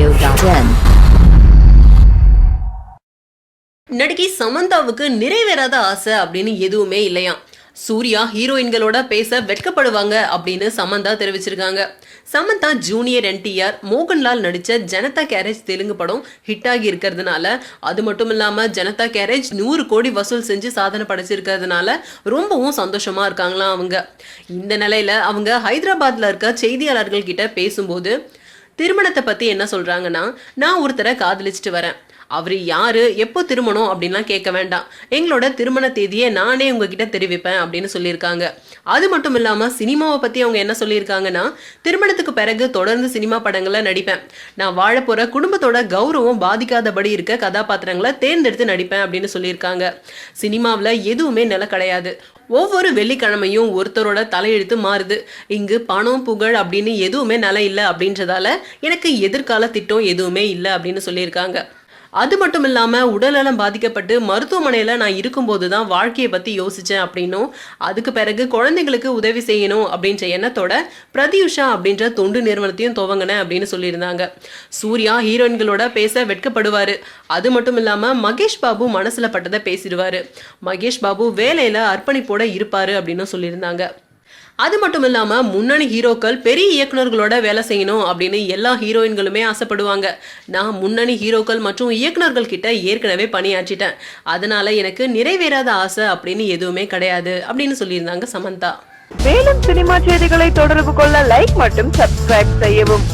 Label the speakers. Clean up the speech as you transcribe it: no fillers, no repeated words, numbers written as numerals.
Speaker 1: radio.in.
Speaker 2: நடிகை சமந்தாவுக்கு நிறைவேறாத ஆசை அப்படின்னு எதுவுமே இல்லையா. சூர்யா ஹீரோயின்களோட பேச வெட்கப்படுவாங்க அப்படின்னு சமந்தா தெரிவிச்சிருக்காங்க. சமந்தா ஜூனியர் NTR மோகன்லால் நடிச்ச ஜனதா கேரேஜ் தெலுங்கு படம் ஹிட் ஆகி இருக்கிறதுனால, அது மட்டும் இல்லாம ஜனதா கேரேஜ் 100 கோடி வசூல் செஞ்சு சாதனை படைச்சிருக்கிறதுனால ரொம்பவும் சந்தோஷமா இருக்காங்களாம் அவங்க. இந்த நிலையில அவங்க ஹைதராபாத்ல இருக்க செய்தியாளர்கள் கிட்ட பேசும்போது திருமணத்தை பத்தி என்ன சொல்றாங்கன்னா, நான் ஒருத்தரை காதலிச்சுட்டு வரேன், அவரு யாரு, எப்போ திருமணம் அப்படின்லாம் கேட்க வேண்டாம், எங்களோட திருமண தேதியை நானே உங்ககிட்ட தெரிவிப்பேன் அப்படின்னு சொல்லியிருக்காங்க. அது மட்டும் இல்லாம சினிமாவை பத்தி அவங்க என்ன சொல்லியிருக்காங்கன்னா, திருமணத்துக்கு பிறகு தொடர்ந்து சினிமா படங்களை நடிப்பேன், நான் வாழ போற குடும்பத்தோட கௌரவம் பாதிக்காதபடி இருக்க கதாபாத்திரங்களை தேர்ந்தெடுத்து நடிப்பேன் அப்படின்னு சொல்லியிருக்காங்க. சினிமாவில் எதுவுமே நில கிடையாது, ஒவ்வொரு வெள்ளிக்கிழமையும் ஒருத்தரோட தலையெழுத்து மாறுது, இங்கு பணம் புகழ் அப்படின்னு எதுவுமே நில இல்லை அப்படின்றதால எனக்கு எதிர்கால திட்டம் எதுவுமே இல்லை அப்படின்னு சொல்லியிருக்காங்க. அது மட்டும் இல்லாமல் உடல்நலம் பாதிக்கப்பட்டு மருத்துவமனையில் நான் இருக்கும்போது தான் வாழ்க்கையை பற்றி யோசித்தேன் அப்படின்னும், அதுக்கு பிறகு குழந்தைங்களுக்கு உதவி செய்யணும் அப்படின்ற எண்ணத்தோட பிரதியுஷா அப்படின்ற தொண்டு நிறுவனத்தையும் துவங்கினேன் அப்படின்னு சொல்லியிருந்தாங்க. சூர்யா ஹீரோயின்களோட பேச வெட்கப்படுவார், அது மட்டும் இல்லாமல் மகேஷ் பாபு மனசில் பட்டதை பேசிடுவார், மகேஷ் பாபு வேலையில் அர்ப்பணிப்போட இருப்பார் அப்படின்னு சொல்லியிருந்தாங்க. அது மட்டும் இல்லாம முன்னணி ஹீரோக்கள் பெரிய இயக்குநர்களோட வேலை செய்யணும் அப்படின்னு எல்லா ஹீரோயின்களுமே ஆசைப்படுவாங்க. நான் முன்னணி ஹீரோக்கள் மற்றும் இயக்குநர்கள் கிட்ட ஏற்கனவே பணியாற்றிட்டேன், அதனால எனக்கு நிறைவேறாத ஆசை அப்படின்னு எதுவுமே கிடையாது அப்படின்னு சொல்லியிருந்தாங்க சமந்தா.
Speaker 3: மேலும் சினிமா செய்திகளை தொடர்பு கொள்ள லைக் மற்றும் சப்ஸ்கிரைப் செய்யவும்.